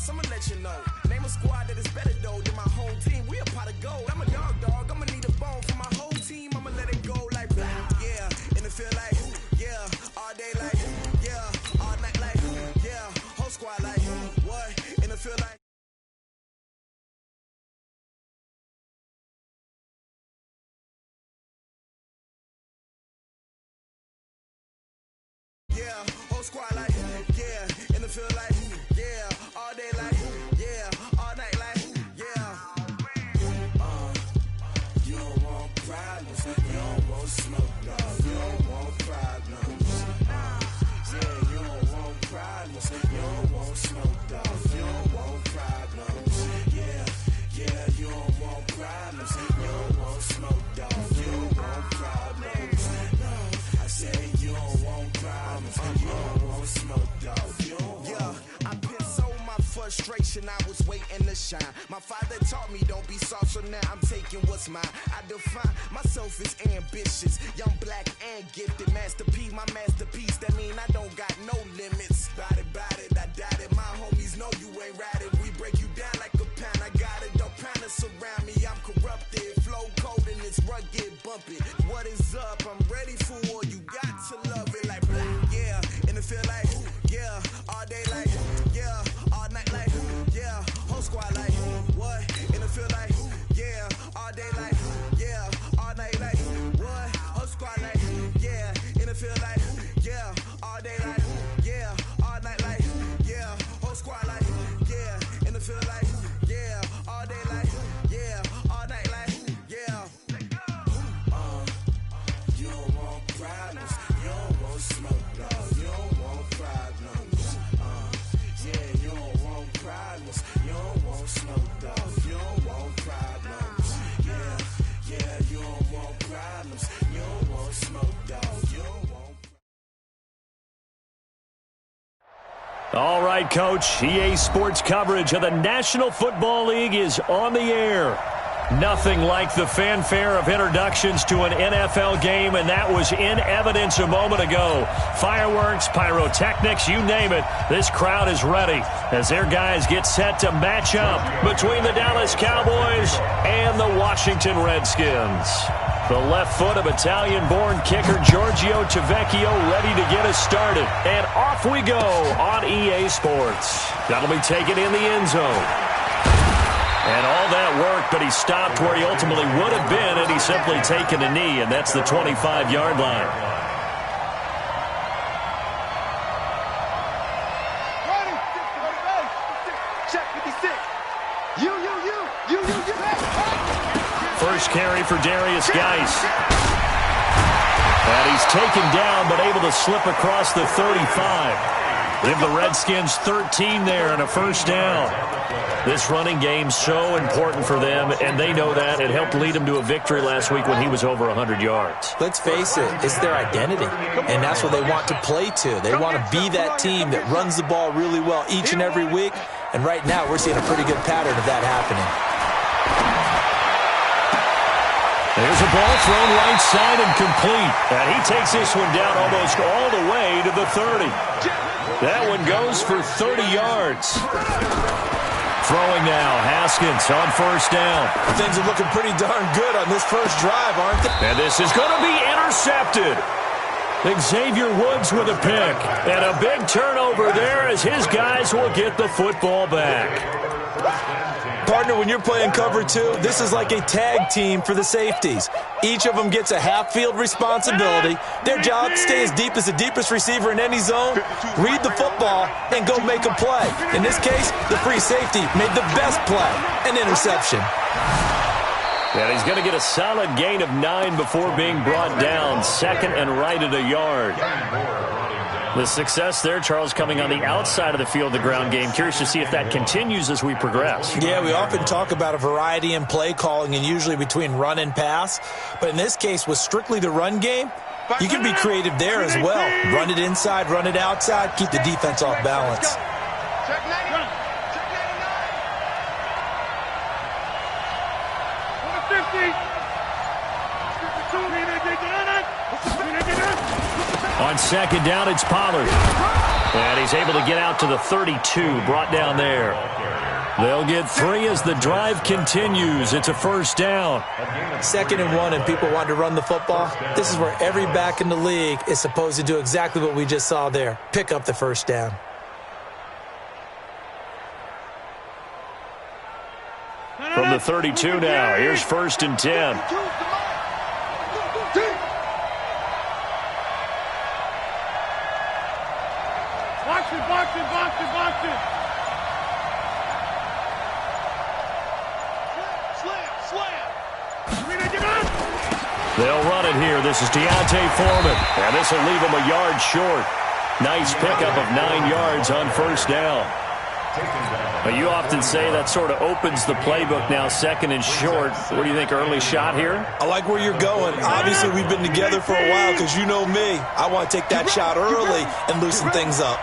boss, I'ma let you know. Name a squad that is better though than my home team. We a pot of gold. I'm a dog. I'ma need a bone for my whole team. I'ma let it go like yeah. In the field like yeah. All day like yeah. All night like yeah. Whole squad like what? In the field like yeah. Whole squad like yeah. In the field like yeah. All day like yeah. All night like yeah. You don't want problems. You don't want smoke, dog. You don't want problems. Yeah, you don't want problems. You don't want smoke, dog. You don't want problems. Yeah, you don't want problems. You don't want smoke, dog. You don't want problems. No, I say you don't want problems. You don't want smoke, dog. You don't want. I pissed so my frustration, I was waiting to shine. My father taught me don't be soft, so now I'm taking what's mine. I define myself as ambitious, young, black, and gifted. Masterpiece, my masterpiece. That mean I don't got no limits. Bout it, I doubt it. My homies know you ain't riding. We break you down like a pound. I got it, don't pound to surround me. I'm corrupted, flow cold and it's rugged, bumping. What is up? I'm ready for war. You got to love it like yeah. In the field like yeah. All day like yeah. All night like yeah. Whole squad like what? In the field like yeah. All day like yeah. All night like what? Whole squad like yeah. In the field like yeah. All day like yeah. All night like yeah. Whole squad like yeah. In the field like yeah. All day like yeah. All night like yeah. You don't want problems. You don't want smoke, dog. You don't want problems. Yeah, you don't want problems. You don't want smoke, dog. You don't want problems. Yeah, you don't want problems. You don't want smoke, dog. You don't want. All right, Coach. EA Sports coverage of the National Football League is on the air. Nothing like the fanfare of introductions to an NFL game, and that was in evidence a moment ago. Fireworks, pyrotechnics, you name it. This crowd is ready as their guys get set to match up between the Dallas Cowboys and the Washington Redskins. The left foot of Italian-born kicker Giorgio Tavecchio ready to get us started. And off we go on EA Sports. That'll be taken in the end zone. And all that work, but he stopped where he ultimately would have been had he simply taken a knee, and that's the 25-yard line. First carry for Darius Geis. And he's taken down, but able to slip across the 35. Give the Redskins 13 there and a first down. This running game's so important for them, and they know that. It helped lead them to a victory last week when he was over 100 yards. Let's face it, it's their identity, and that's what they want to play to. They want to be that team that runs the ball really well each and every week, and right now we're seeing a pretty good pattern of that happening. There's a ball thrown right side and complete, and he takes this one down almost all the way to the 30. That one goes for 30 yards. Throwing now, Haskins on first down. Things are looking pretty darn good on this first drive, aren't they? And this is going to be intercepted. Xavier Woods with a pick. And a big turnover there as his guys will get the football back. Partner, when you're playing cover two, this is like a tag team for the safeties. Each of them gets a half-field responsibility. Their job, stay as deep as the deepest receiver in any zone, read the football, and go make a play. In this case, the free safety made the best play, an interception. And he's going to get a solid gain of 9 before being brought down, second and right at a yard. The success there, Charles, coming on the outside of the field, the ground game. Curious to see if that continues as we progress. Yeah, we often talk about a variety in play calling and usually between run and pass. But in this case, with strictly the run game, you can be creative there as well. Run it inside, run it outside, keep the defense off balance. On second down, it's Pollard. And he's able to get out to the 32, brought down there. They'll get 3 as the drive continues. It's a first down. 2nd and 1, and people want to run the football. This is where every back in the league is supposed to do exactly what we just saw there. Pick up the first down. From the 32 now, here's 1st and 10. Box it. They'll run it here. This is Deontay Foreman. And this will leave him a yard short. Nice pickup of 9 yards on first down. But you often say that sort of opens the playbook now, 2nd and short. What do you think, early shot here? I like where you're going. Obviously, we've been together for a while because you know me. I want to take that shot early and loosen things up.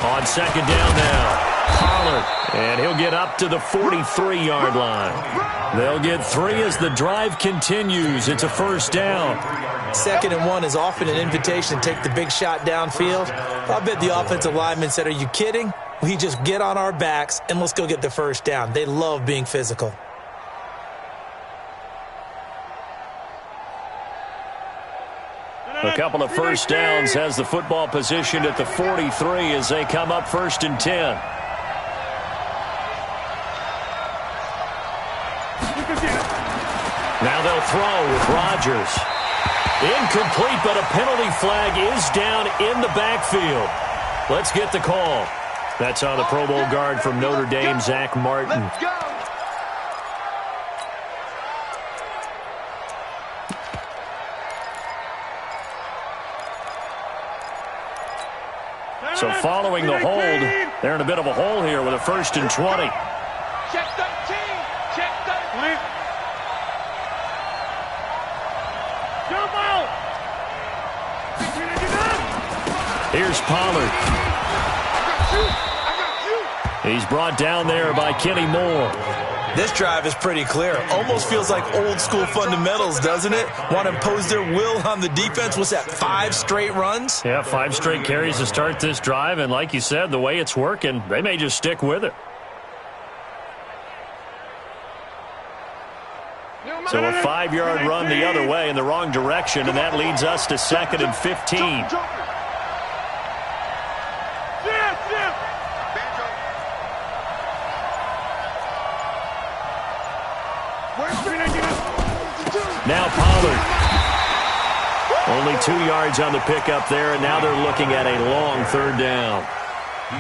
On 2nd down now, Pollard, and he'll get up to the 43-yard line. They'll get 3 as the drive continues. It's a first down. 2nd and 1 is often an invitation to take the big shot downfield. I bet the offensive lineman said, "Are you kidding? We just get on our backs and let's go get the first down." They love being physical. A couple of first downs has the football positioned at the 43 as they come up 1st and 10. Now they'll throw with Rodgers. Incomplete, but a penalty flag is down in the backfield. Let's get the call. That's on the Pro Bowl guard from Notre Dame, Zach Martin. So following the hold, they're in a bit of a hole here with a 1st and 20. Check 13. Check 13. Jump out. Here's Pollard. He's brought down there by Kenny Moore. This drive is pretty clear. Almost feels like old school fundamentals, doesn't it? Want to impose their will on the defense. What's that, 5 straight runs? Yeah, 5 straight carries to start this drive. And like you said, the way it's working, they may just stick with it. So a 5-yard run the other way in the wrong direction, and that leads us to 2nd and 15. Now Pollard. Only 2 yards on the pickup there, and now they're looking at a long 3rd down.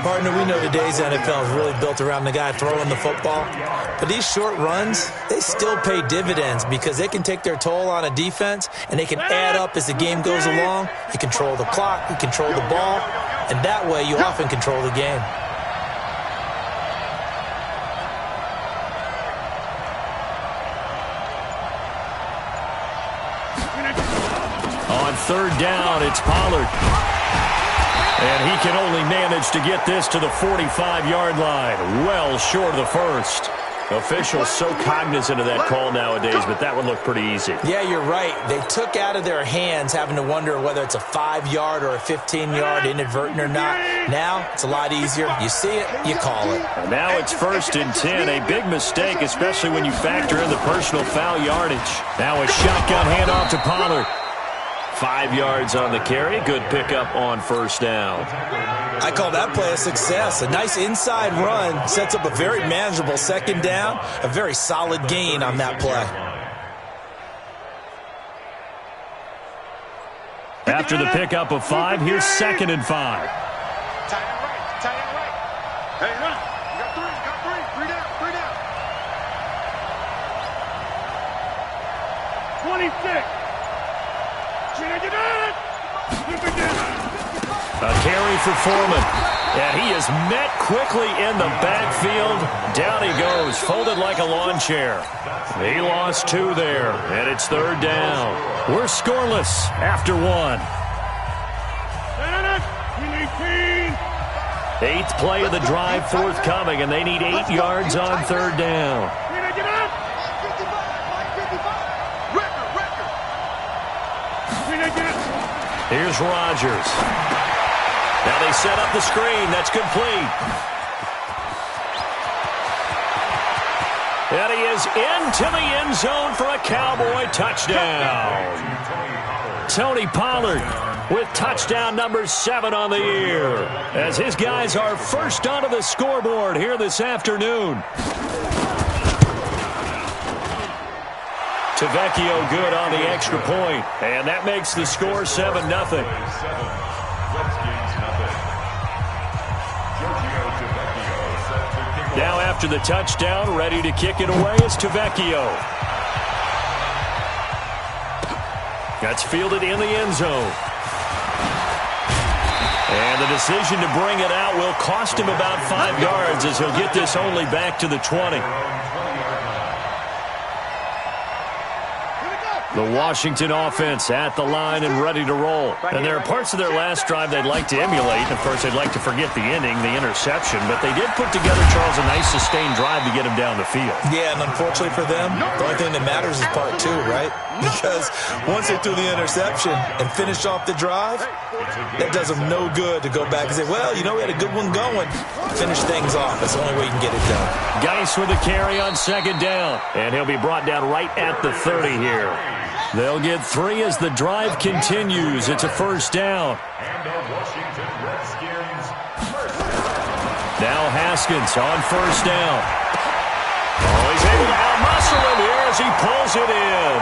Partner, we know today's NFL is really built around the guy throwing the football. But these short runs, they still pay dividends because they can take their toll on a defense, and they can add up as the game goes along. You control the clock, you control the ball, and that way you often control the game. On 3rd down, it's Pollard. And he can only manage to get this to the 45-yard line. Well short of the 1st. Officials so cognizant of that call nowadays, but that would look pretty easy. Yeah, you're right. They took out of their hands having to wonder whether it's a 5-yard or a 15-yard, inadvertent or not. Now, it's a lot easier. You see it, you call it. And now it's 1st and 10. A big mistake, especially when you factor in the personal foul yardage. Now a shotgun handoff to Pollard. 5 yards on the carry. Good pickup on 1st down. I call that play a success. A nice inside run sets up a very manageable 2nd down. A very solid gain on that play. After the pickup of 5, here's 2nd and 5. Tight end right. Tight end right. Hey, run. You got 3. You got 3. 3 down. 3 down. 26. A carry for Foreman. And he is met quickly in the backfield. Down he goes, folded like a lawn chair. He lost 2 there, and it's 3rd down. We're scoreless after 1. 8th play of the drive forthcoming, and they need 8 yards on 3rd down. Here's Rodgers. Now they set up the screen. That's complete. And he is into the end zone for a Cowboy touchdown. Tony Pollard with touchdown number 7 on the year, as his guys are first onto the scoreboard here this afternoon. Tavecchio good on the extra point, and that makes the score 7-0. Now after the touchdown, ready to kick it away is Tavecchio. That's fielded in the end zone. And the decision to bring it out will cost him about 5 yards, as he'll get this only back to the 20. The Washington offense at the line and ready to roll. And there are parts of their last drive they'd like to emulate. Of course, they'd like to forget the inning, the interception. But they did put together, Charles, a nice sustained drive to get him down the field. Yeah, and unfortunately for them, the only thing that matters is part 2, right? Because once they threw the interception and finished off the drive, that does them no good to go back and say, well, you know, we had a good one going. Finish things off. That's the only way you can get it done. Geis with a carry on 2nd down. And he'll be brought down right at the 30 here. They'll get 3 as the drive continues. It's a 1st down. Now Haskins on 1st down. Oh, he's able to out-muscle him here as he pulls it in.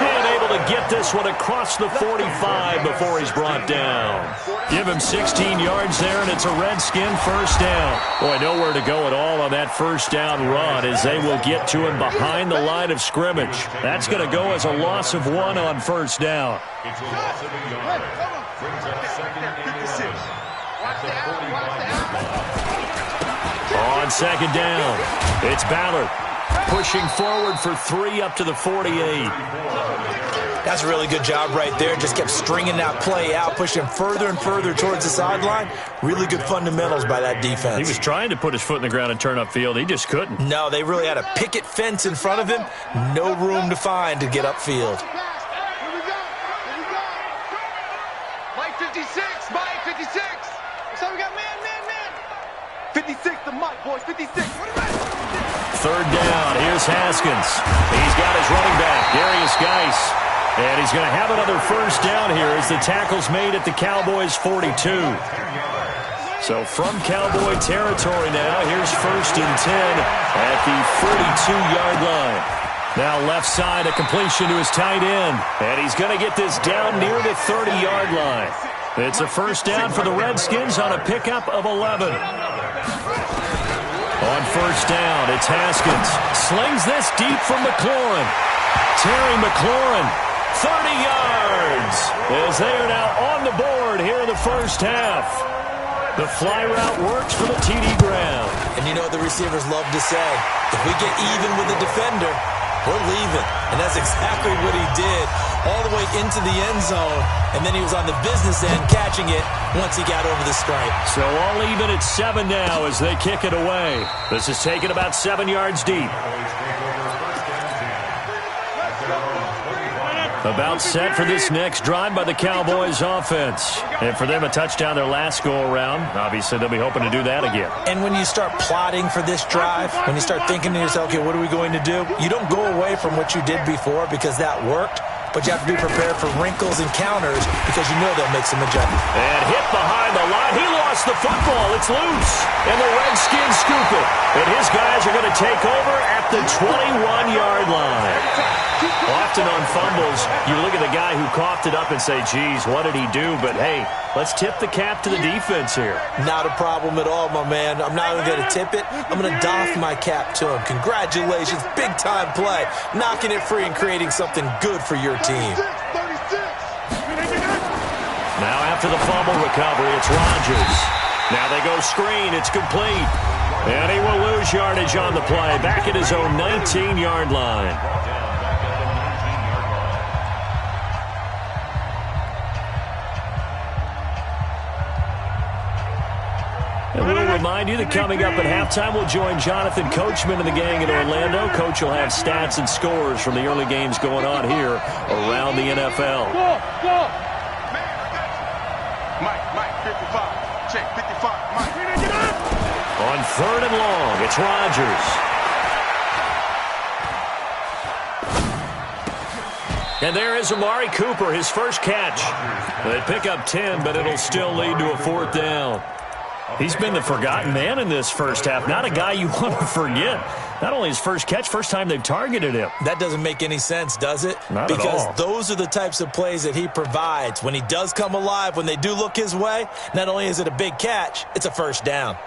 And able to get this one across the 45 before he's brought down. Give him 16 yards there, and it's a Redskin 1st down. Boy, nowhere to go at all on that 1st down run, as they will get to him behind the line of scrimmage. That's going to go as a loss of 1 on 1st down. On 2nd down, it's Ballard pushing forward for 3 up to the 48. That's a really good job right there. Just kept stringing that play out, pushing further and further towards the sideline. Really good fundamentals by that defense. He was trying to put his foot in the ground and turn upfield. He just couldn't. No, they really had a picket fence in front of him. No room to find to get upfield. Mike 56, Mike 56. So we got man. 56, the Mike, boys, 56. 3rd down, here's Haskins. He's got his running back, Darius Geis. And he's going to have another 1st down here as the tackle's made at the Cowboys' 42. So from Cowboy territory now, here's 1st and 10 at the 42-yard line. Now left side, a completion to his tight end. And he's going to get this down near the 30-yard line. It's a 1st down for the Redskins on a pickup of 11. On 1st down, it's Haskins. Slings this deep from McLaurin. Terry McLaurin, 30 yards, as they are now on the board here in the 1st half. The fly route works for the TD Graham. And you know what the receivers love to say? If we get even with the defender, we're leaving. And that's exactly what he did, all the way into the end zone. And then he was on the business end catching it once he got over the stripe. So all even at 7 now as they kick it away. This is taken about 7 yards deep. About set for this next drive by the Cowboys offense. And for them, a touchdown their last go-around. Obviously, they'll be hoping to do that again. And when you start plotting for this drive, when you start thinking to yourself, okay, what are we going to do? You don't go away from what you did before because that worked. But you have to be prepared for wrinkles and counters because you know they'll make some adjustments. And hit behind the line. He lost the football. It's loose. And the Redskins scoop it. And his guys are going to take over at the 21-yard line. Often on fumbles, you look at the guy who coughed it up and say, geez, what did he do? But, hey, let's tip the cap to the defense here. Not a problem at all, my man. I'm not even going to tip it. I'm going to doff my cap to him. Congratulations. Big-time play. Knocking it free and creating something good for your team. Now after the fumble recovery, it's Rodgers. Now they go screen. It's complete. And he will lose yardage on the play. Back at his own 19-yard line. remind you that coming up at halftime, we'll join Jonathan Coachman and the gang in Orlando. Coach will have stats and scores from the early games going on here around the NFL. Go! Mike, 55. Check, 55. Mike. On 3rd and long, it's Rodgers. And there is Amari Cooper, his first catch. They pick up 10, but it'll still lead to a 4th down. He's been the forgotten man in this first half. Not a guy you want to forget. Not only his first catch, first time they've targeted him. That doesn't make any sense, does it? Not at all. Because those are the types of plays that he provides. When he does come alive, when they do look his way, not only is it a big catch, it's a first down.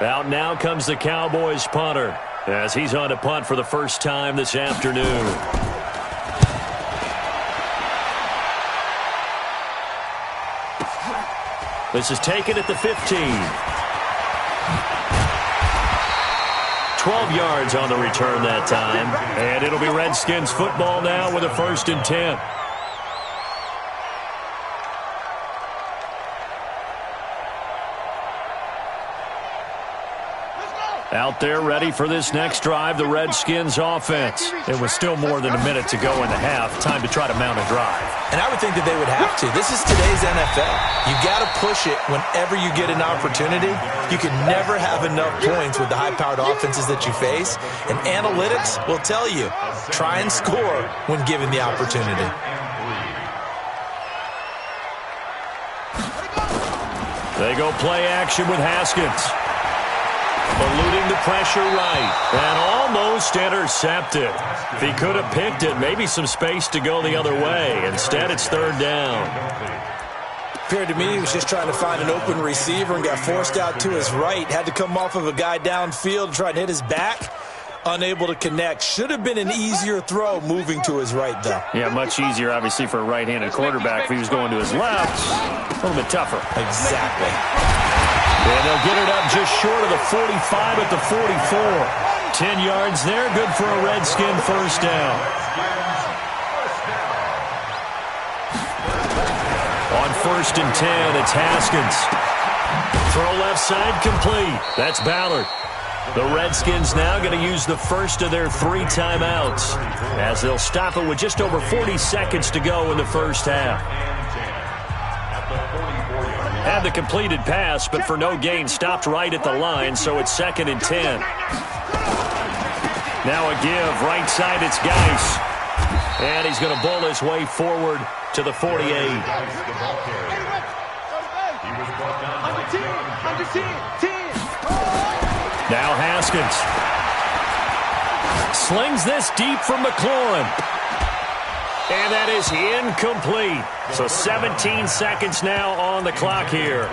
Out now comes the Cowboys punter as he's on to punt for the first time this afternoon. This is taken at the 15. 12 yards on the return that time. And it'll be Redskins football now with a 1st and 10. Out there ready for this next drive, the Redskins offense. It was still more than a minute to go in the half. Time to try to mount a drive. And I would think that they would have to. This is today's NFL. You got to push it whenever you get an opportunity. You can never have enough points with the high-powered offenses that you face. And analytics will tell you, try and score when given the opportunity. They go play action with Haskins. Eluding the pressure right. And almost intercepted. If he could have picked it, maybe some space to go the other way. Instead, it's 3rd down. Appeared to me he was just trying to find an open receiver and got forced out to his right. Had to come off of a guy downfield, try to hit his back. Unable to connect. Should have been an easier throw moving to his right, though. Yeah, much easier, obviously, for a right-handed quarterback. If he was going to his left, a little bit tougher. Exactly. And they'll get it up just short of the 45 at the 44. 10 yards there, good for a Redskin first down. On 1st and 10, it's Haskins. Throw left side complete. That's Ballard. The Redskins now going to use the first of their 3 timeouts as they'll stop it with just over 40 seconds to go in the first half. Had the completed pass, but for no gain, stopped right at the line, so it's 2nd and 10. Now a give, right side, it's Geis. And he's going to bowl his way forward to the 48. Now Haskins. Slings this deep from McLaurin. And that is incomplete. So 17 seconds now on the clock here.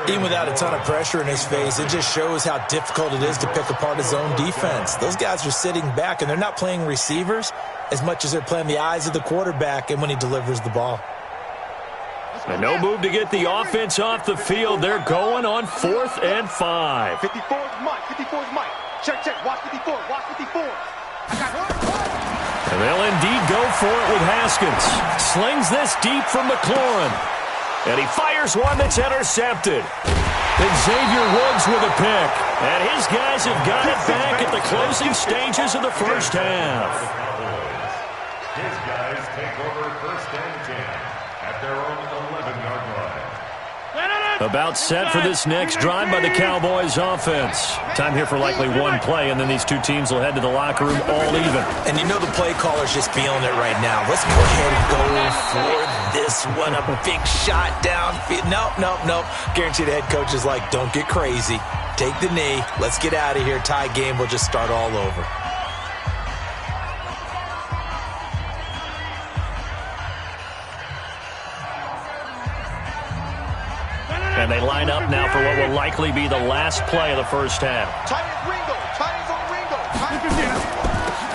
Even without a ton of pressure in his face, it just shows how difficult it is to pick apart his own defense. Those guys are sitting back, and they're not playing receivers as much as they're playing the eyes of the quarterback and when he delivers the ball. And no move to get the offense off the field. They're going on 4th and 5. 54 is Mike. 54 is Mike. Check. Watch 54. Watch 54. I got it. And they'll indeed go for it with Haskins. Slings this deep from McLaurin. And he fires one that's intercepted. And Xavier Woods with a pick. And his guys have got it back at the closing stages of the first half. His guys take over 1st and 10 at their own 11-yard line. About set for this next drive by the Cowboys offense. Time here for likely one play, and then these two teams will head to the locker room all even. And you know the play caller's just feeling it right now. Let's go ahead and go for this one. A big shot downfield. Nope. Guarantee the head coach is like, don't get crazy. Take the knee. Let's get out of here. Tie game. We'll just start all over. And they line up now for what will likely be the last play of the first half.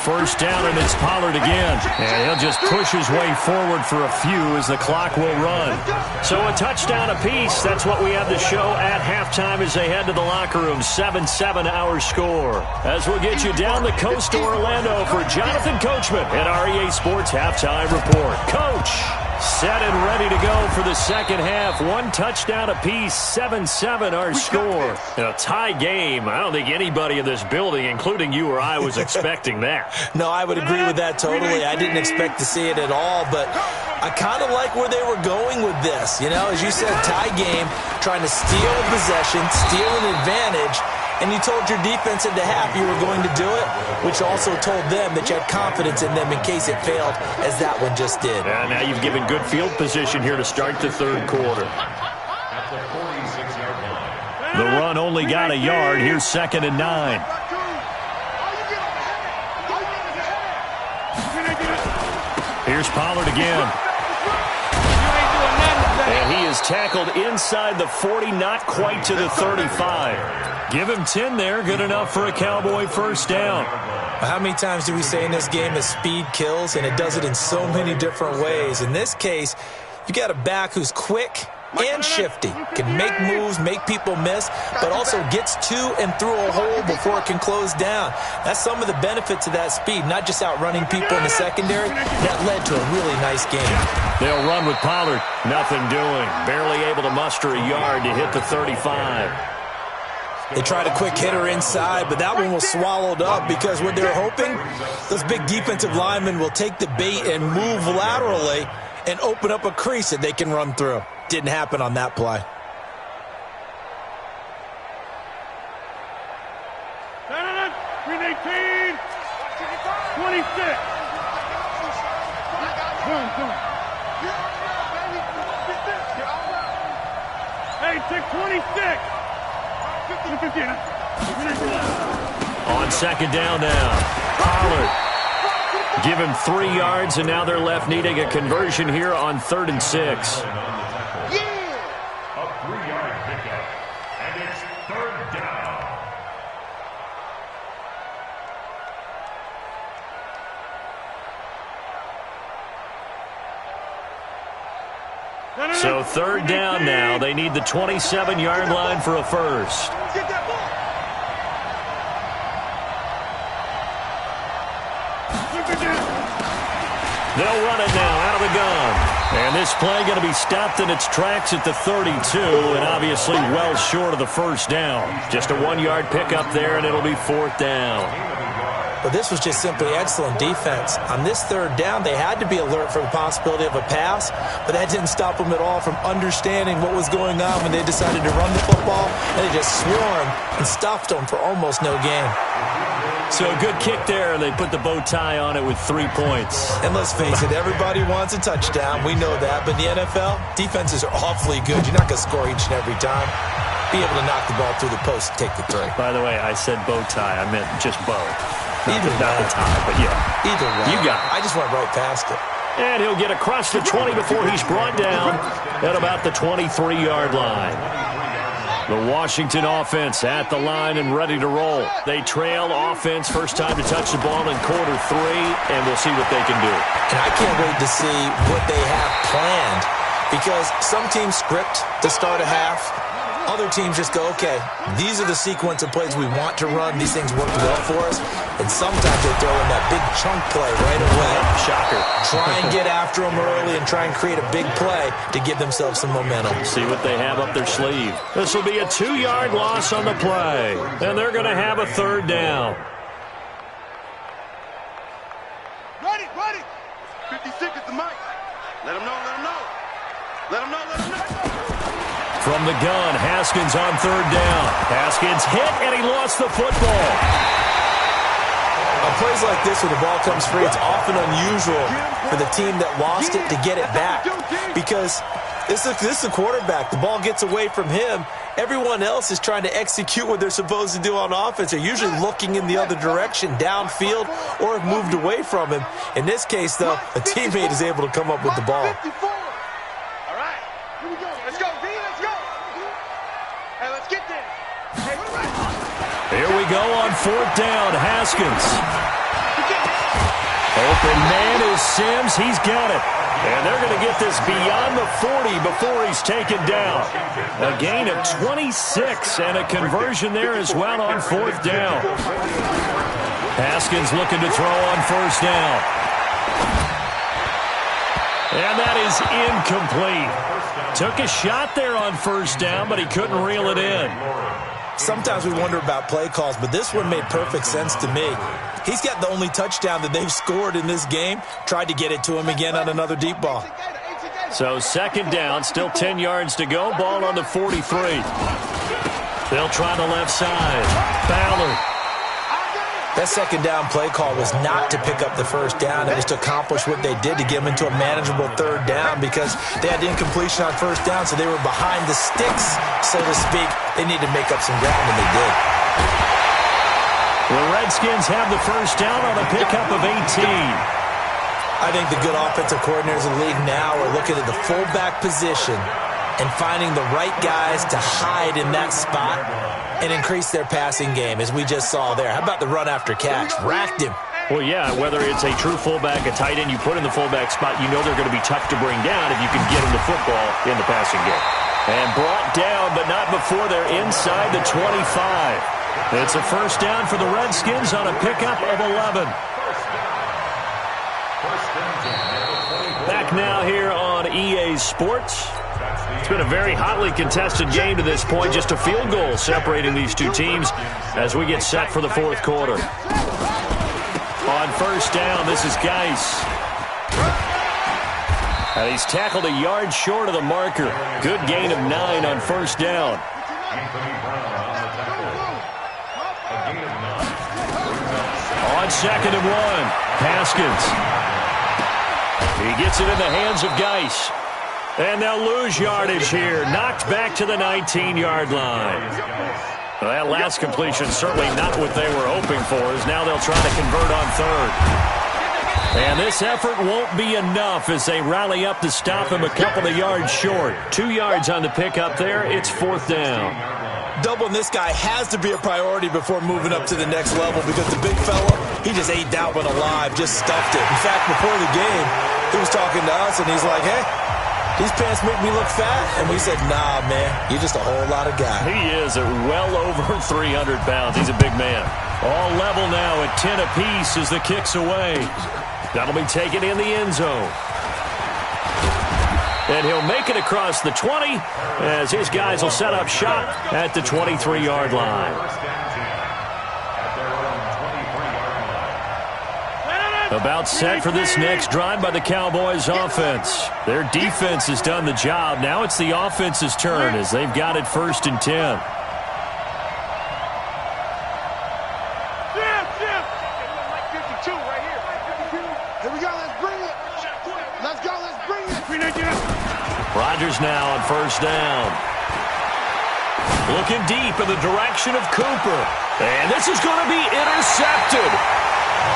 First down, and it's Pollard again. And he'll just push his way forward for a few as the clock will run. So a touchdown apiece. That's what we have to show at halftime as they head to the locker room. 7-7 our score. As we'll get you down the coast to Orlando for Jonathan Coachman at our EA Sports Halftime Report. Coach. Set and ready to go for the second half. One touchdown apiece, 7-7 our score. A tie game. I don't think anybody in this building, including you or I, was expecting that. No, I would agree with that totally. I didn't expect to see it at all, but I kind of like where they were going with this. You know, as you said, tie game, trying to steal a possession, steal an advantage, and you told your defense at the half you were going to do it, which also told them that you had confidence in them in case it failed, as that one just did. And now you've given good field position here to start the third quarter. At the 46-yard line. The run only got a yard. Here's 2nd and 9. Here's Pollard again. And he is tackled inside the 40, not quite to the 35. Give him 10 there, good enough for a Cowboy first down. How many times do we say in this game that speed kills, and it does it in so many different ways? In this case, you got a back who's quick and shifty, can make moves, make people miss, but also gets to and through a hole before it can close down. That's some of the benefits of that speed, not just outrunning people in the secondary. That led to a really nice game. They'll run with Pollard. Nothing doing. Barely able to muster a yard to hit the 35. They tried a quick hitter inside, but that one was swallowed up because what they're hoping, those big defensive linemen will take the bait and move laterally and open up a crease that they can run through. Didn't happen on that play. Green 18, 26. Hey, 626. On second down now, Pollard. Give him 3 yards, and now they're left needing a conversion here on 3rd and 6. A 3-yard pickup, and it's 3rd down. So 3rd down now. They need the 27-yard line for a first. They'll run it now out of the gun. And this play going to be stopped in its tracks at the 32, and obviously well short of the first down. Just a 1-yard pickup there, and it'll be 4th down. But this was just simply excellent defense. On this 3rd down, they had to be alert for the possibility of a pass, but that didn't stop them at all from understanding what was going on when they decided to run the football, and they just swarmed and stuffed them for almost no gain. So a good kick there, and they put the bow tie on it with 3 points. And let's face it, everybody wants a touchdown. We know that. But in the NFL, defenses are awfully good. You're not going to score each and every time. Be able to knock the ball through the post and take the 3. By the way, I said bow tie. I meant just bow. Not the tie, but yeah. Either way. You got it. I just went right past it. And he'll get across the 20 before he's brought down at about the 23-yard line. The Washington offense at the line and ready to roll. They trail offense, first time to touch the ball in quarter 3, and we'll see what they can do. And I can't wait to see what they have planned, because some teams script to start a half. Other teams just go, okay, these are the sequence of plays we want to run. These things work well for us. And sometimes they throw in that big chunk play right away. Shocker. Try and get after them early and try and create a big play to give themselves some momentum. See what they have up their sleeve. This will be a 2-yard loss on the play. And they're going to have a 3rd down. Ready. 56 is the mic. Let him know. Let him know. From the gun, Haskins on 3rd down. Haskins hit, and he lost the football. On plays like this where the ball comes free, it's often unusual for the team that lost it to get it back, because this is the quarterback. The ball gets away from him. Everyone else is trying to execute what they're supposed to do on offense. They're usually looking in the other direction, downfield, or have moved away from him. In this case, though, a teammate is able to come up with the ball. All right, here we go. Let's go, D. Let's go. Hey, let's get this. Here we go on 4th down. Haskins. Open man is Sims. He's got it. And they're going to get this beyond the 40 before he's taken down. A gain of 26 and a conversion there as well on 4th down. Haskins looking to throw on 1st down. And that is incomplete. Took a shot there on first down, but he couldn't reel it in. Sometimes we wonder about play calls, but this one made perfect sense to me. He's got the only touchdown that they've scored in this game. Tried to get it to him again on another deep ball. So second down, still 10 yards to go. Ball on the 43. They'll try the left side. Ballard. That second down play call was not to pick up the first down. It was to accomplish what they did to get them into a manageable third down because they had incompletion on first down, so they were behind the sticks, so to speak. They needed to make up some ground, and they did. The Redskins have the first down on a pickup of 18. I think the good offensive coordinators in the league now are looking at the fullback position and finding the right guys to hide in that spot and increase their passing game, as we just saw there. How about the run after catch? Racked him. Well, yeah, whether it's a true fullback, a tight end, you put in the fullback spot, you know they're going to be tough to bring down if you can get them the football in the passing game. And brought down, but not before they're inside the 25. It's a first down for the Redskins on a pickup of 11. Back now here on EA Sports. It's been a very hotly contested game to this point. Just a field goal separating these two teams as we get set for the fourth quarter. On first down, this is Geis. And he's tackled a yard short of the marker. Good gain of 9 on first down. On second and 1, Haskins. He gets it in the hands of Geis. And they'll lose yardage here. Knocked back to the 19-yard line. Well, that last completion certainly not what they were hoping for, as now they'll try to convert on third. And this effort won't be enough as they rally up to stop him a couple of yards short. 2 yards on the pickup there. It's fourth down. Doubling this guy has to be a priority before moving up to the next level because the big fella, he just ate that one alive, just stuffed it. In fact, before the game, he was talking to us, and he's like, hey, these pants make me look fat. And we said, nah, man, you're just a whole lot of guy. He is at well over 300 pounds. He's a big man. All level now at 10 apiece as the kick's away. That'll be taken in the end zone. And he'll make it across the 20 as his guys will set up shop at the 23-yard line. About set for this next drive by the Cowboys offense. Their defense has done the job. Now it's the offense's turn as they've got it first and 10. Rodgers now on first down. Looking deep in the direction of Cooper. And this is going to be intercepted.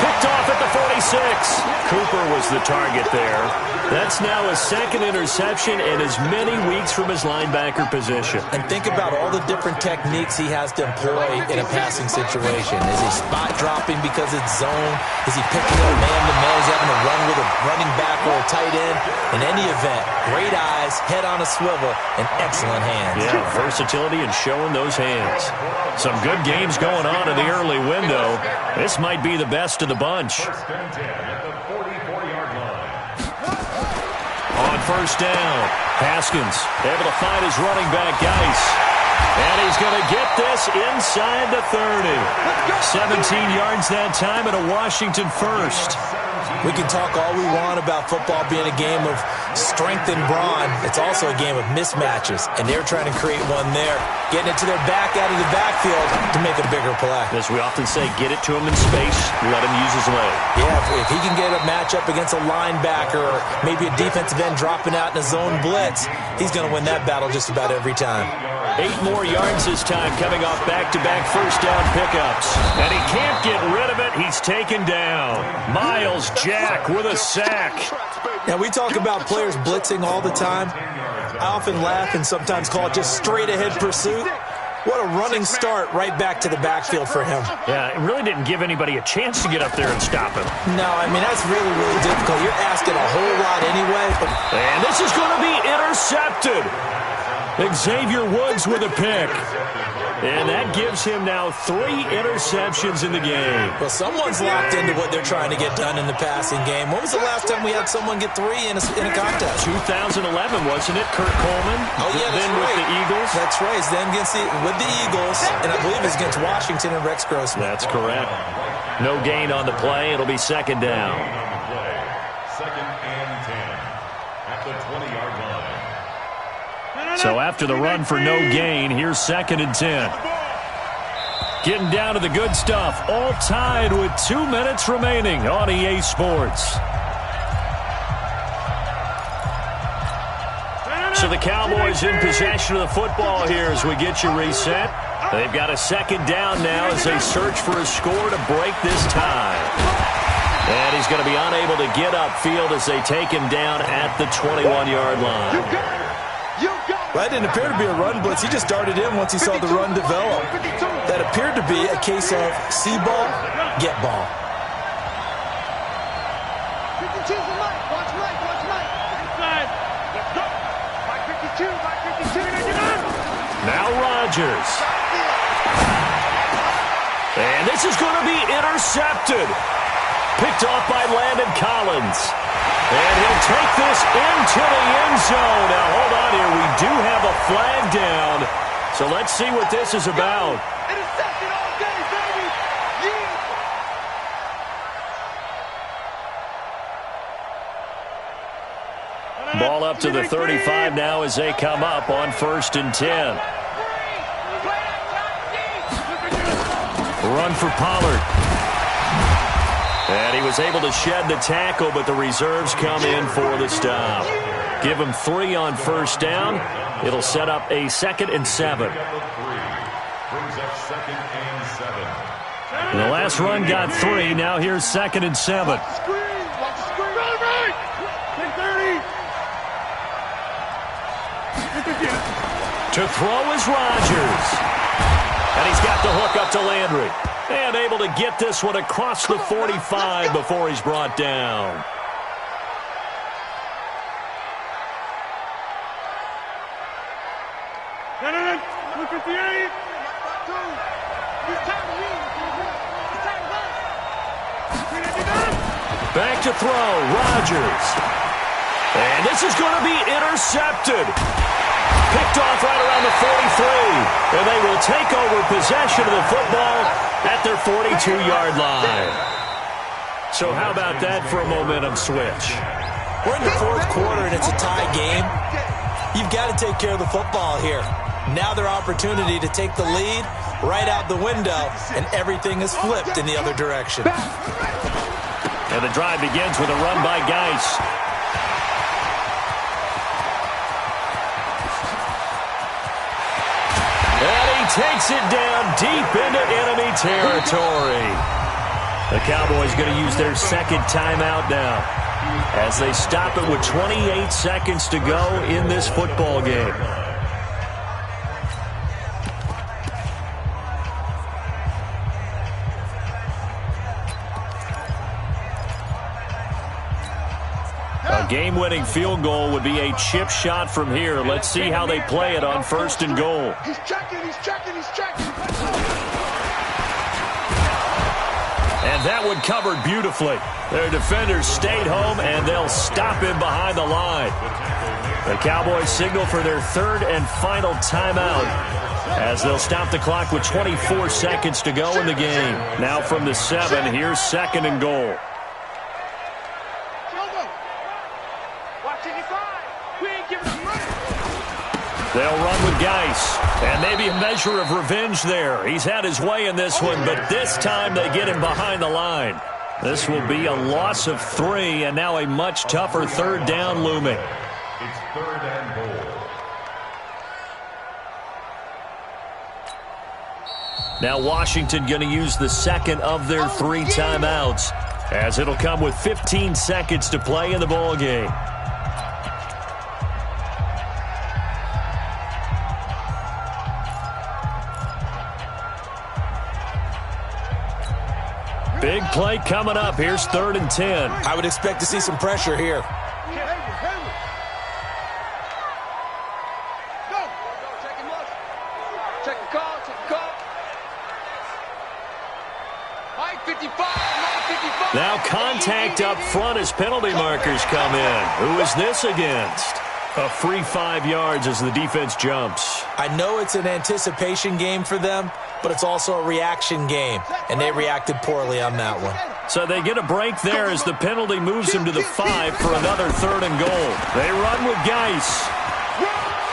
Picked off at the 46. Cooper was the target there. That's now his second interception and as many weeks from his linebacker position. And think about all the different techniques he has to employ in a passing situation. Is he spot dropping because it's zone? Is he picking up man-to-man? Is he having to run with a running back or a tight end? In any event, great eyes, head on a swivel, and excellent hands. Yeah, versatility and showing those hands. Some good games going on in the early window. This might be the best of the bunch. On first down, Haskins able to find his running back, Geis. And he's going to get this inside the 30. 17 yards that time and a Washington first. We can talk all we want about football being a game of strength and brawn. It's also a game of mismatches, and they're trying to create one there, getting it to their back out of the backfield to make a bigger play. As we often say, get it to him in space, let him use his leg. Yeah, if he can get a matchup against a linebacker or maybe a defensive end dropping out in a zone blitz, he's going to win that battle just about every time. 8 more yards this time coming off back-to-back first down pickups. And he can't get rid of it. He's taken down. Miles Jack with a sack. Now, we talk about players blitzing all the time. I often laugh and sometimes call it just straight-ahead pursuit. What a running start right back to the backfield for him. Yeah, it really didn't give anybody a chance to get up there and stop him. No, I mean, that's really, really difficult. You're asking a whole lot anyway. And this is going to be intercepted. Xavier Woods with a pick. And that gives him now 3 interceptions in the game. Well, someone's locked into what they're trying to get done in the passing game. When was the last time we had someone get 3 in a contest? 2011, wasn't it? Kurt Coleman. Oh, yeah, that's then right. with the Eagles. That's right. It's then with the Eagles, and I believe it's against Washington and Rex Grossman. That's correct. No gain on the play. It'll be second down. Second and 10 at the 20-yard line. So after the run for no gain, here's second and 10. Getting down to the good stuff. All tied with 2 minutes remaining on EA Sports. So the Cowboys in possession of the football here as we get you reset. They've got a second down now as they search for a score to break this tie. And he's going to be unable to get upfield as they take him down at the 21-yard line. That didn't appear to be a run blitz. He just darted in once he saw the run develop. That appeared to be a case of see ball, get ball. Watch Mike. Inside. Let's go. 552. Now Rodgers. And this is going to be intercepted. Picked off by Landon Collins. And he'll take this into the end zone. Now, hold on here. We do have a flag down. So let's see what this is about. Interception all day, baby. Yeah. Ball up to the 35 now as they come up on 1st and 10. Run for Pollard. And he was able to shed the tackle, but the reserves come in for the stop. Give him 3 on 1st down. It'll set up a 2nd and 7. Brings up 2nd and 7. And the last run got 3. Now here's 2nd and 7. Watch the screen. Right. 10-30. To throw is Rodgers. And he's got the hook up to Landry. And able to get this one across the 45 before he's brought down. No. 258. Back to throw, Rodgers. And this is going to be intercepted. Picked off right around the 43. And they will take over possession of the football at their 42-yard line. So how about that for a momentum switch? We're in the 4th quarter, and it's a tie game. You've got to take care of the football here. Now their opportunity to take the lead right out the window, and everything is flipped in the other direction. And the drive begins with a run by Geis. And he takes it down deep into enemy territory. The Cowboys going to use their 2nd timeout now as they stop it with 28 seconds to go in this football game. A game-winning field goal would be a chip shot from here. Let's see how they play it on 1st and goal. He's checking. And that one covered beautifully. Their defenders stayed home, and they'll stop him behind the line. The Cowboys signal for their 3rd and final timeout as they'll stop the clock with 24 seconds to go in the game. Now from the 7, here's 2nd and goal. They'll run with Geis. And maybe a measure of revenge there. He's had his way in this one, but this time they get him behind the line. This will be a loss of 3, and now a much tougher 3rd down looming. It's 3rd and goal. Now Washington going to use the 2nd of their 3 timeouts, as it'll come with 15 seconds to play in the ball game. Big play coming up. Here's 3rd and 10. I would expect to see some pressure here. Check the call. Now contact up front as penalty markers come in. Who is this against? A free 5 yards as the defense jumps. I know it's an anticipation game for them, but it's also a reaction game, and they reacted poorly on that one. So they get a break there as the penalty moves him to the 5 for another 3rd and goal. They run with Geis.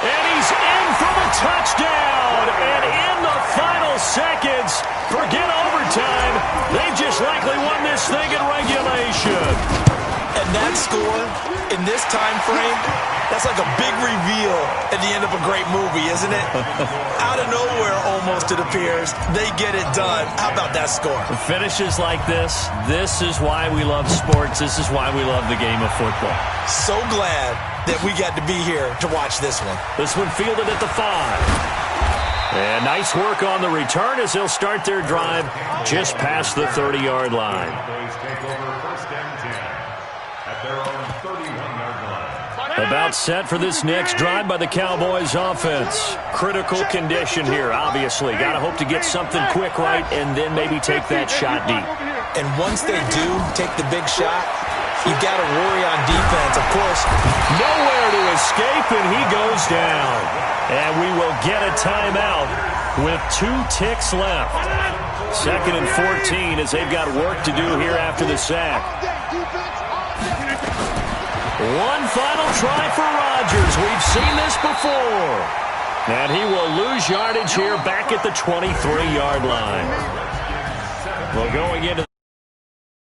And he's in for the touchdown. And in the final seconds, forget overtime, they've just likely won this thing in regulation. And that score, in this time frame, that's like a big reveal at the end of a great movie, isn't it? Out of nowhere, almost, it appears, they get it done. How about that score? Finishes like this is why we love sports. This is why we love the game of football. So glad that we got to be here to watch this one. This one fielded at the 5. And nice work on the return as they'll start their drive just past the 30-yard line. About set for this next drive by the Cowboys offense. Critical condition here, obviously. Got to hope to get something quick right and then maybe take that shot deep. And once they do take the big shot, you've got to worry on defense, of course. Nowhere to escape, and he goes down. And we will get a timeout with 2 ticks left. 2nd and 14 as they've got work to do here after the sack. One final try for Rodgers. We've seen this before. And he will lose yardage here back at the 23-yard line. Well, going into